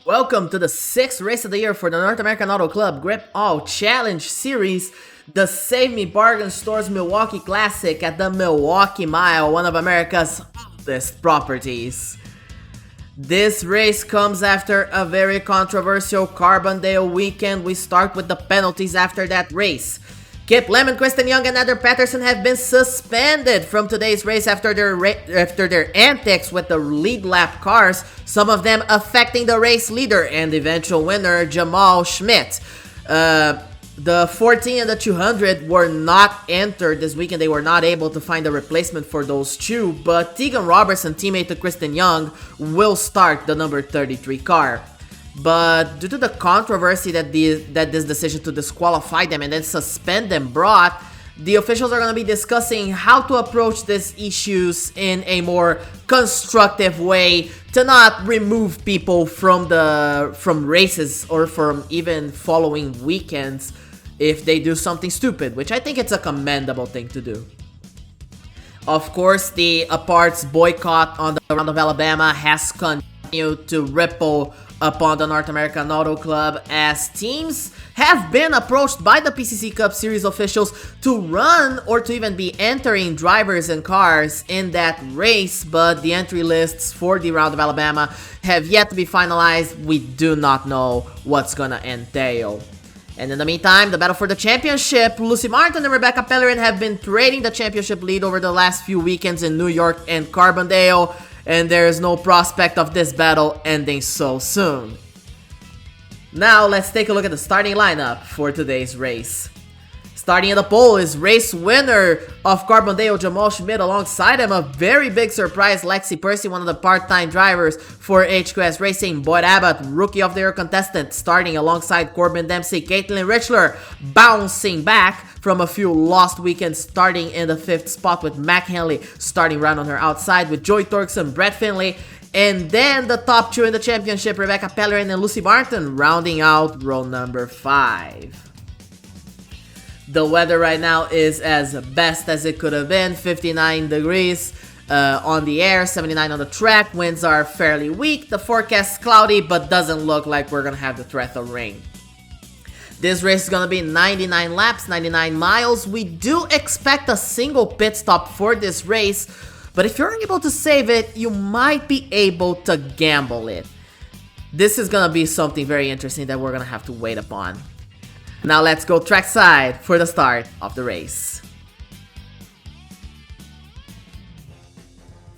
Welcome to the 6th race of the year for the North American Auto Club GripAll Challenge Series, the SaveMe Bargain Store's Milwaukee Classic at the Milwaukee Mile, one of America's oldest properties. This race comes after a very controversial Carbondale weekend. We start with the penalties after that race. Kip Lemon, Kristen Young, and Adam Patterson have been suspended from today's race after their antics with the lead lap cars, some of them affecting the race leader and eventual winner, Jamal Schmidt. The 14 and the 200 were not entered this weekend. They were not able to find a replacement for those two, but Tegan Robertson, teammate to Kristen Young, will start the number 33 car. But due to the controversy that this decision to disqualify them and then suspend them brought, the officials are going to be discussing how to approach these issues in a more constructive way to not remove people from races or from even following weekends if they do something stupid, which I think it's a commendable thing to do. Of course, the apart's boycott on the round of Alabama has continued to ripple upon the North American Auto Club as teams have been approached by the PCC Cup Series officials to run or to even be entering drivers and cars in that race, but the entry lists for the round of Alabama have yet to be finalized. We do not know what's gonna entail. And in the meantime, the battle for the championship, Lucy Martin and Rebecca Pellerin have been trading the championship lead over the last few weekends in New York and Carbondale, and there is no prospect of this battle ending so soon. Now let's take a look at the starting lineup for today's race. Starting at the pole is race winner of Carbondale, Jamal Schmidt. Alongside him, a very big surprise, Lexi Percy, one of the part-time drivers for HQS Racing. Boyd Abbott, Rookie of the Year contestant, starting alongside Corbin Dempsey. Caitlin Richler, bouncing back from a few lost weekends, starting in the 5th spot with Mac Henley starting right on her outside with Joy Torkson, Brett Finley, and then the top two in the championship, Rebecca Pellerin and Lucy Martin, rounding out row number 5. The weather right now is as best as it could have been, 59 degrees on the air, 79 on the track. Winds are fairly weak, the forecast is cloudy, but doesn't look like we're gonna have the threat of rain. This race is gonna be 99 laps, 99 miles. We do expect a single pit stop for this race, but if you're able to save it, you might be able to gamble it. This is gonna be something very interesting that we're gonna have to wait upon. Now let's go trackside for the start of the race.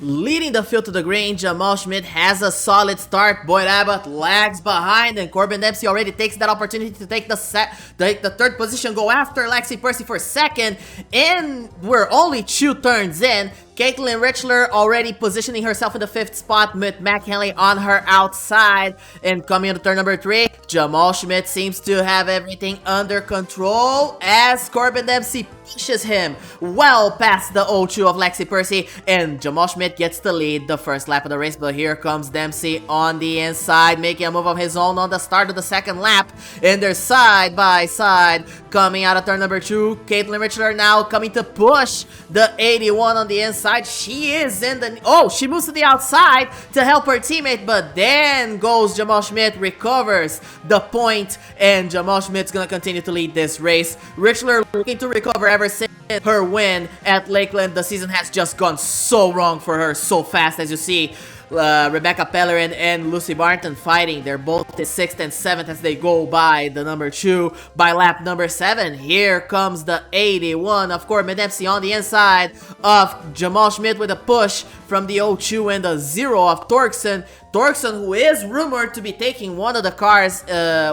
Leading the field to the green, Jamal Schmidt has a solid start. Boyd Abbott lags behind, and Corbin Dempsey already takes that opportunity to take the 3rd position, go after Lexi Percy for 2nd, and we're only 2 turns in. Caitlin Richler already positioning herself in the 5th spot with Mac Henley on her outside. And coming into turn number 3, Jamal Schmidt seems to have everything under control as Corbin Dempsey pushes him well past the 0-2 of Lexi Percy, and Jamal Schmidt gets the lead the first lap of the race. But here comes Dempsey on the inside, making a move of his own on the start of the 2nd lap, and they're side by side coming out of turn number 2. Caitlin Richler now coming to push the 81 on the inside. She is in the... Oh, she moves to the outside to help her teammate, but then goes Jamal Schmidt, recovers the point, and Jamal Schmidt's gonna continue to lead this race. Richler looking to recover ever since her win at Lakeland. The season has just gone so wrong for her so fast, as you see. Rebecca Pellerin and Lucy Martin fighting. They're both in 6th and 7th as they go by the number 2 by lap number 7. Here comes the 81 of Corbin Dempsey on the inside of Jamal Schmidt with a push from the 0-2 and the 0 of Torkson. Torkson, who is rumored to be taking one of the cars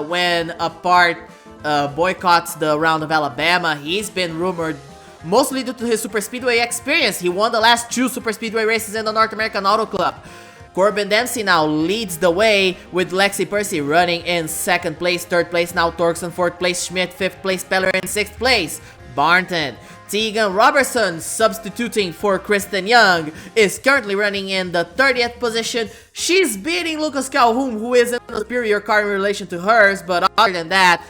when apart boycotts the round of Alabama. He's been rumored mostly due to his super speedway experience. He won the last 2 super speedway races in the North American Auto Club. Corbin Dempsey now leads the way with Lexi Percy running in 2nd place. 3rd place now Torkson, 4th place Schmidt, 5th place Pellerin, 6th place Barton. Tegan Robertson, substituting for Kristen Young, is currently running in the 30th position. She's beating Lucas Calhoun, who is in a superior car in relation to hers, but other than that,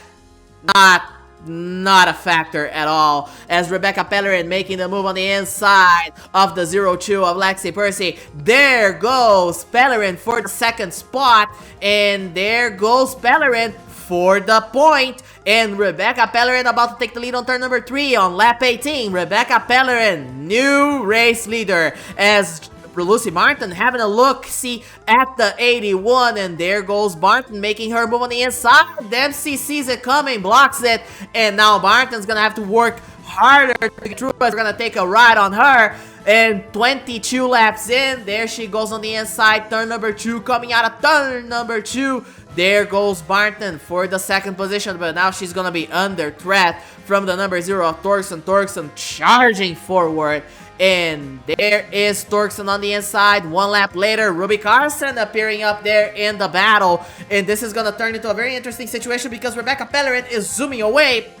not a factor at all, as Rebecca Pellerin making the move on the inside of the 0-2 of Lexi Percy. There goes Pellerin for the second spot, and there goes Pellerin for the point. And Rebecca Pellerin about to take the lead on turn number 3 on lap 18. Rebecca Pellerin, new race leader, as Lucy Martin having a look-see at the 81, and there goes Martin making her move on the inside. Dempsey sees it coming, blocks it, and now Martin's gonna have to work harder to get through. It's gonna take a ride on her. And 22 laps in, there she goes on the inside, turn number 2, coming out of turn number 2. There goes Martin for the second position, but now she's gonna be under threat from the number 0 of Torkson. Torkson charging forward. And there is Torkson on the inside. 1 lap later, Ruby Carson appearing up there in the battle. And this is going to turn into a very interesting situation because Rebecca Pellerin is zooming away.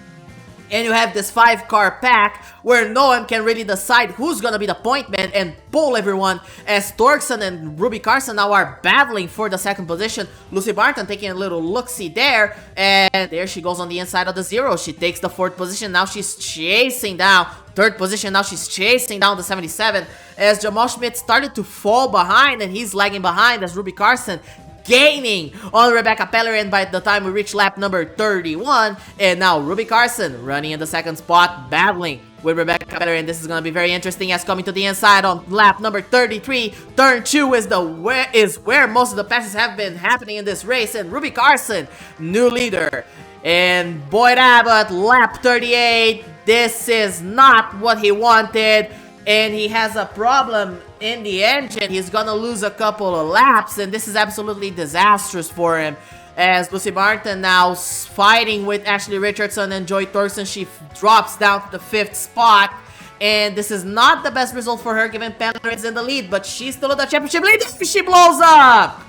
And you have this 5-car pack where no one can really decide who's going to be the point man and pull everyone, as Torkson and Ruby Carson now are battling for the second position. Lucy Martin taking a little look-see there, and there she goes on the inside of the 0. She takes the 4th position. Now she's chasing down 3rd position. Now she's chasing down the 77 as Jamal Schmidt started to fall behind, and he's lagging behind as Ruby Carson gaining on Rebecca Pellerin by the time we reach lap number 31. And now Ruby Carson running in the 2nd spot, battling with Rebecca Pellerin. This is going to be very interesting as coming to the inside on lap number 33. Turn 2 is where most of the passes have been happening in this race. And Ruby Carson, new leader. And Boyd Abbott, lap 38. This is not what he wanted. And he has a problem in the engine. He's gonna lose a couple of laps, and this is absolutely disastrous for him. As Lucy Martin now fighting with Ashley Richardson and Joy Torkson, she drops down to the 5th spot. And this is not the best result for her, given Pellerin's in the lead, but she's still in the championship lead. She blows up!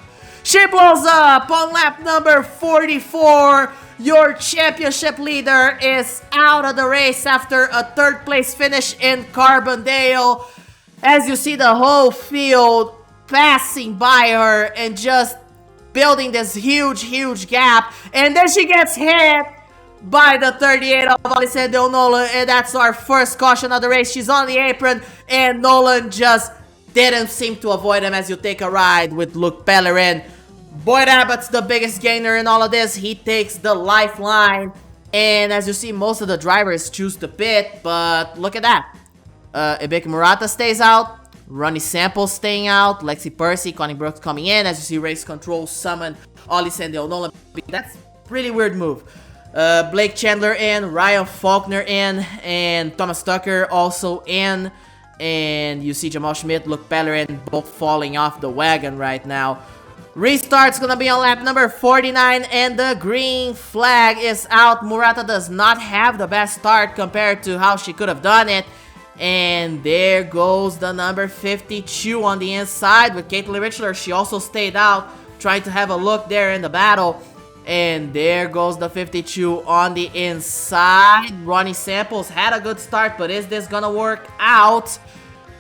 She blows up on lap number 44. Your championship leader is out of the race after a 3rd place finish in Carbondale. As you see the whole field passing by her and just building this huge gap. And then she gets hit by the 38 of Alessandro Nolan. And that's our first caution of the race. She's on the apron, and Nolan just didn't seem to avoid him as you take a ride with Luke Pellerin. Boyd Abbott's the biggest gainer in all of this. He takes the lifeline. And as you see, most of the drivers choose to pit. But look at that. Ibeka Murata stays out. Ronnie Samples staying out. Lexi Percy, Connie Brooks coming in. As you see, race control summon Ollie Sandel Nolan. That's a pretty weird move. Blake Chandler in. Ryan Faulkner in. And Thomas Tucker also in. And you see Jamal Schmidt, Luke Pellerin both falling off the wagon right now. Restart's gonna be on lap number 49, and the green flag is out. Murata does not have the best start compared to how she could have done it. And there goes the number 52 on the inside with Caitlin Richler. She also stayed out, trying to have a look there in the battle. And there goes the 52 on the inside. Ronnie Samples had a good start, but is this gonna work out?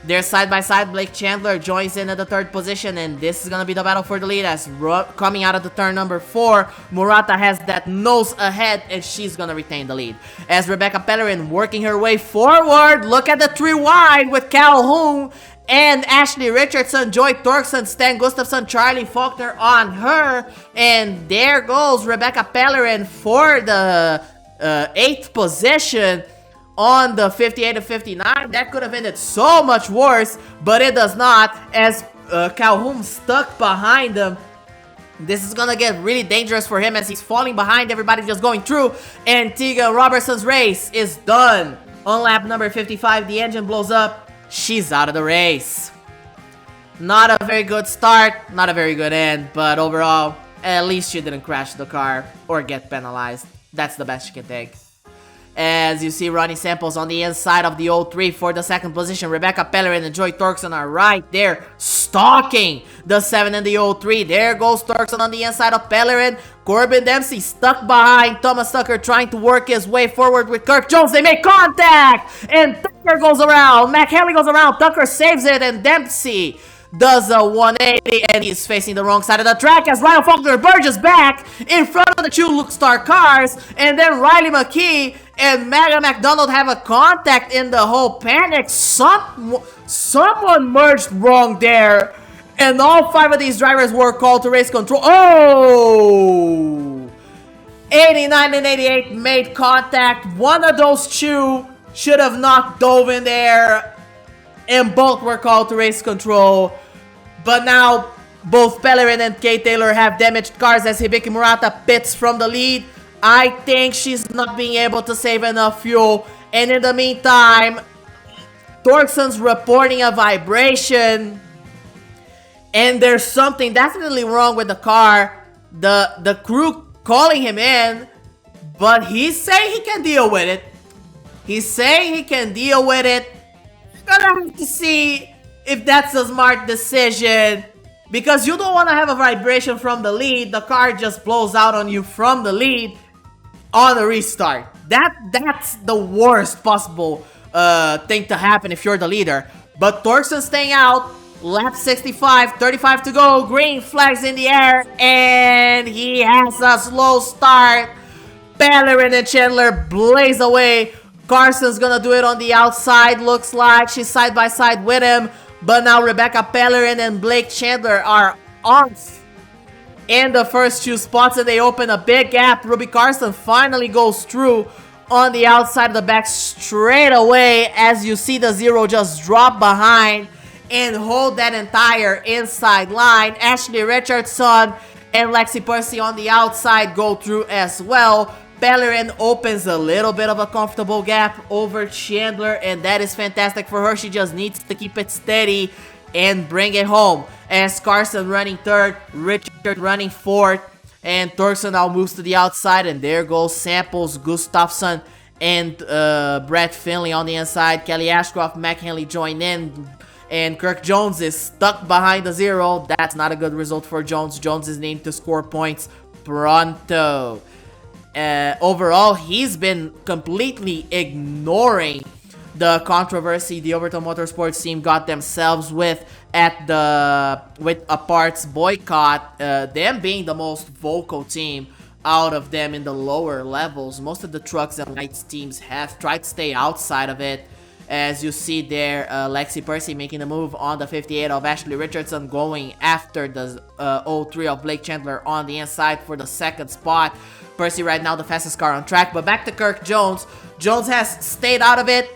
They're side by side. Blake Chandler joins in at the 3rd position, and this is gonna be the battle for the lead as coming out of the turn number 4, Murata has that nose ahead, and she's gonna retain the lead. As Rebecca Pellerin working her way forward, look at the 3 wide with Calhoun and Ashley Richardson, Joy Torkson, Stan Gustafson, Charlie Faulkner on her, and there goes Rebecca Pellerin for the 8th position. On the 58 to 59, that could have ended so much worse, but it does not, as Calhoun stuck behind him. This is gonna get really dangerous for him as he's falling behind everybody just going through, and Tegan Robertson's race is done. On lap number 55, the engine blows up. She's out of the race. Not a very good start, not a very good end, but overall, at least she didn't crash the car or get penalized. That's the best she can take. As you see, Ronnie Samples on the inside of the 03 for the 2nd position. Rebecca Pellerin and Joy Torkson are right there, stalking the 7 and the 03. There goes Torkson on the inside of Pellerin. Corbin Dempsey stuck behind Thomas Tucker, trying to work his way forward with Kirk Jones. They make contact, and Tucker goes around. McHenley goes around. Tucker saves it, and Dempsey does a 180, and he's facing the wrong side of the track as Ryan Faulkner Burgess back in front of the 2 Luke Star cars, and then Riley McKee and Mega McDonald have a contact in the whole panic. Someone merged wrong there, and all 5 of these drivers were called to race control. Oh! 89 and 88 made contact. One of those two should have not dove in there, and both were called to race control. But now both Pellerin and Kate Taylor have damaged cars as Hibiki Murata pits from the lead. I think she's not being able to save enough fuel, and in the meantime, Torkson's reporting a vibration, and there's something definitely wrong with the car. The crew calling him in, but he's saying he can deal with it. He's saying he can deal with it. We're gonna have to see if that's a smart decision, because you don't want to have a vibration from the lead. The car just blows out on you from the lead on a restart. That's the worst possible thing to happen if you're the leader. But Torkson staying out. Lap 65, 35 to go. Green flags in the air, and he has a slow start. Pellerin and Chandler blaze away. Carson's gonna do it on the outside. Looks like she's side by side with him. But now Rebecca Pellerin and Blake Chandler are off in the first 2 spots, and they open a big gap. Ruby Carson finally goes through on the outside of the back straight away, as you see the 0 just drop behind and hold that entire inside line. Ashley Richardson and Lexi Percy on the outside go through as well. Pellerin opens a little bit of a comfortable gap over Chandler, and that is fantastic for her. She just needs to keep it steady and bring it home. As Carson running 3rd, Richard running 4th, and Torkson now moves to the outside, and there goes Samples, Gustafson, and Brett Finley on the inside. Kelly Ashcroft, Mac Henley join in, and Kirk Jones is stuck behind the 0. That's not a good result for Jones. Jones is named to score points pronto. Overall, he's been completely ignoring the controversy the Overton Motorsports team got themselves with at with a parts boycott. Them being the most vocal team out of them in the lower levels. Most of the trucks and lights teams have tried to stay outside of it. As you see there, Lexi Percy making a move on the 58 of Ashley Richardson, going after the 03 of Blake Chandler on the inside for the 2nd spot. Percy right now the fastest car on track. But back to Kirk Jones. Jones has stayed out of it,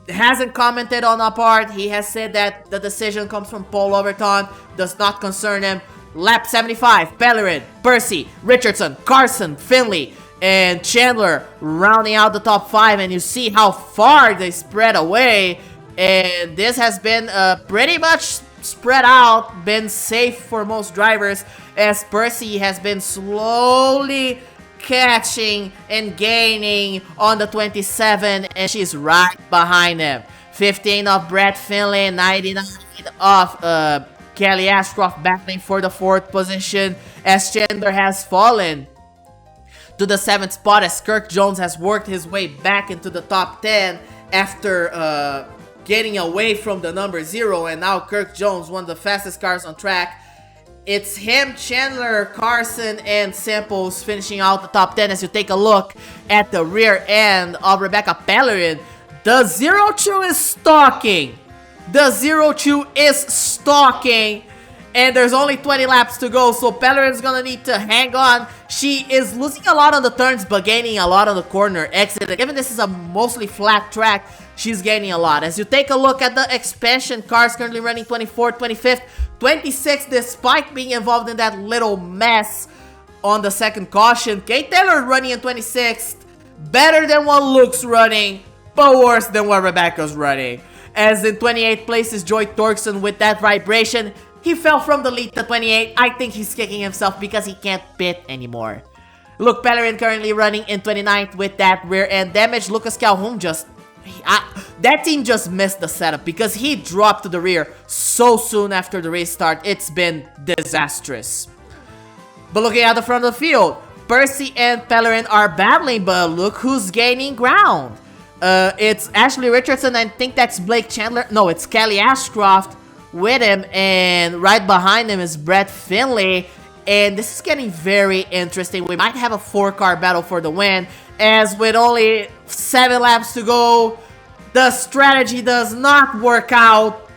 hasn't commented on that part. He has said that the decision comes from Paul Overton, does not concern him. Lap 75, Pellerin, Percy, Richardson, Carson, Finley, and Chandler rounding out the top 5, and you see how far they spread away, and this has been pretty much spread out, been safe for most drivers, as Percy has been slowly catching and gaining on the 27, and she's right behind him. 15 of Brett Finley, 99 of Kelly Ashcroft battling for the 4th position, as Chandler has fallen to the 7th spot, as Kirk Jones has worked his way back into the top 10 after getting away from the number 0, and now Kirk Jones, one of the fastest cars on track. It's him, Chandler, Carson, and Samples finishing out the top 10. As you take a look at the rear end of Rebecca Pellerin, the 02 is stalking. The 02 is stalking. And there's only 20 laps to go, so Pellerin's gonna need to hang on. She is losing a lot on the turns, but gaining a lot on the corner exit. Given this is a mostly flat track, she's gaining a lot. As you take a look at the expansion cars currently running 24th, 25th, 26th, despite being involved in that little mess on the 2nd caution. Kate Taylor running in 26th. Better than what Luke's running, but worse than what Rebecca's running. As in 28th place is Joy Torkson with that vibration. He fell from the lead to 28. I think he's kicking himself because he can't pit anymore. Luke Pellerin currently running in 29th with that rear end damage. Lucas Calhoun just... that team just missed the setup because he dropped to the rear so soon after the race start. It's been disastrous. But looking at the front of the field, Percy and Pellerin are battling, but look who's gaining ground. It's Ashley Richardson, I think that's Blake Chandler. No, it's Kelly Ashcroft with him, and right behind him is Brett Finley. and this is getting very interesting. We might have a 4-car battle for the win, as with only 7 laps to go, the strategy does not work out.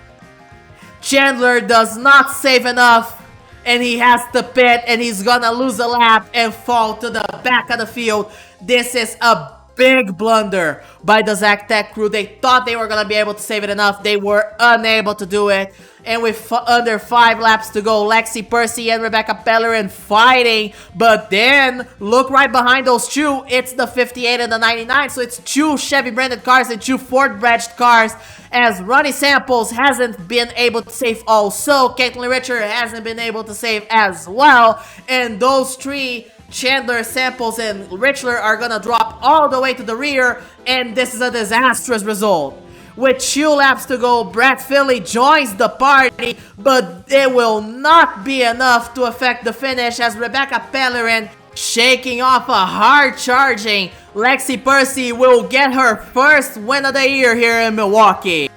Chandler does not save enough, and he has to pit, and he's gonna lose a lap and fall to the back of the field. This is a big blunder by the Zactec crew. They thought they were gonna be able to save it enough. They were unable to do it. And with under 5 laps to go, Lexi Percy and Rebecca Pellerin fighting. But then, look right behind those two. It's the 58 and the 99. So it's 2 Chevy branded cars and 2 Ford badged cars. As Ronnie Samples hasn't been able to save also. Caitlin Richard hasn't been able to save as well. And those 3, Chandler, Samples, and Richler, are gonna drop all the way to the rear. And this is a disastrous result. With 2 laps to go, Brad Philly joins the party, but it will not be enough to affect the finish as Rebecca Pellerin, shaking off a hard-charging Lexi Percy, will get her first win of the year here in Milwaukee.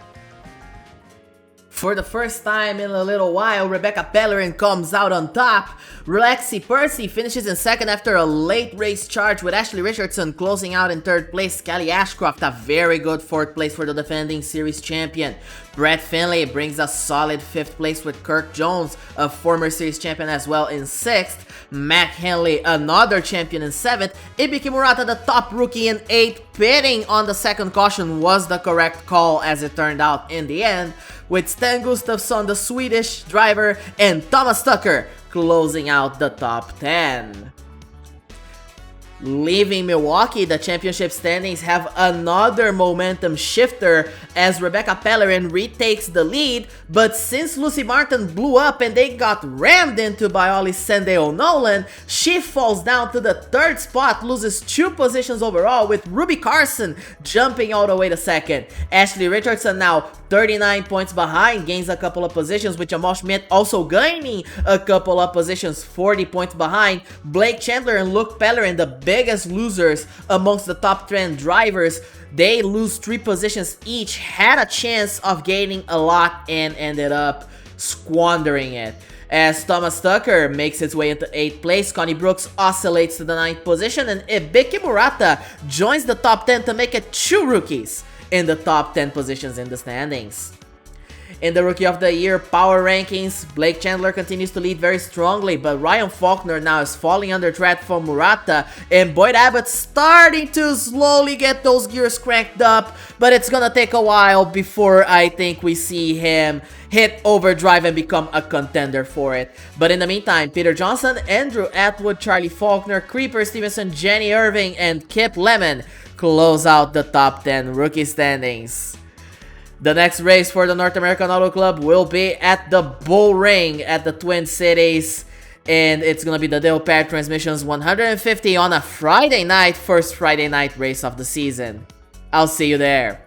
For the first time in a little while, Rebecca Pellerin comes out on top. Lexi Percy finishes in second after a late race charge, with Ashley Richardson closing out in third place. Kelly Ashcroft, a very good fourth place for the defending series champion. Brett Finlay brings a solid fifth place, with Kirk Jones, a former series champion, as well in sixth. Matt Henley, another champion, in seventh. Ibiki Murata, the top rookie, in eighth. Pitting on the second caution was the correct call, as it turned out in the end, with Sten Gustafsson, the Swedish driver, and Thomas Tucker closing out the top 10. Leaving Milwaukee, the championship standings have another momentum shifter as Rebecca Pellerin retakes the lead, but since Lucy Martin blew up and they got rammed into by Ollie Sandale Nolan, she falls down to the third spot, loses 2 positions overall, with Ruby Carson jumping all the way to second. Ashley Richardson, now 39 points behind, gains a couple of positions, with Jamal Schmidt also gaining a couple of positions, 40 points behind. Blake Chandler and Luke Pellerin, the biggest losers amongst the top 10 drivers, they lose 3 positions each, had a chance of gaining a lot and ended up squandering it. As Thomas Tucker makes his way into 8th place, Connie Brooks oscillates to the 9th position, and Ibiki Murata joins the top 10 to make it 2 rookies in the top 10 positions in the standings. In the Rookie of the Year power rankings, Blake Chandler continues to lead very strongly, but Ryan Faulkner now is falling under threat from Murata, and Boyd Abbott starting to slowly get those gears cranked up, but it's gonna take a while before I think we see him hit overdrive and become a contender for it. But in the meantime, Peter Johnson, Andrew Atwood, Charlie Faulkner, Creeper Stevenson, Jenny Irving, and Kip Lemon close out the top 10 rookie standings. The next race for the North American Auto Club will be at the Bull Ring at the Twin Cities, and it's gonna be the Dale Pad Transmissions 150 on a Friday night, first Friday night race of the season. I'll see you there.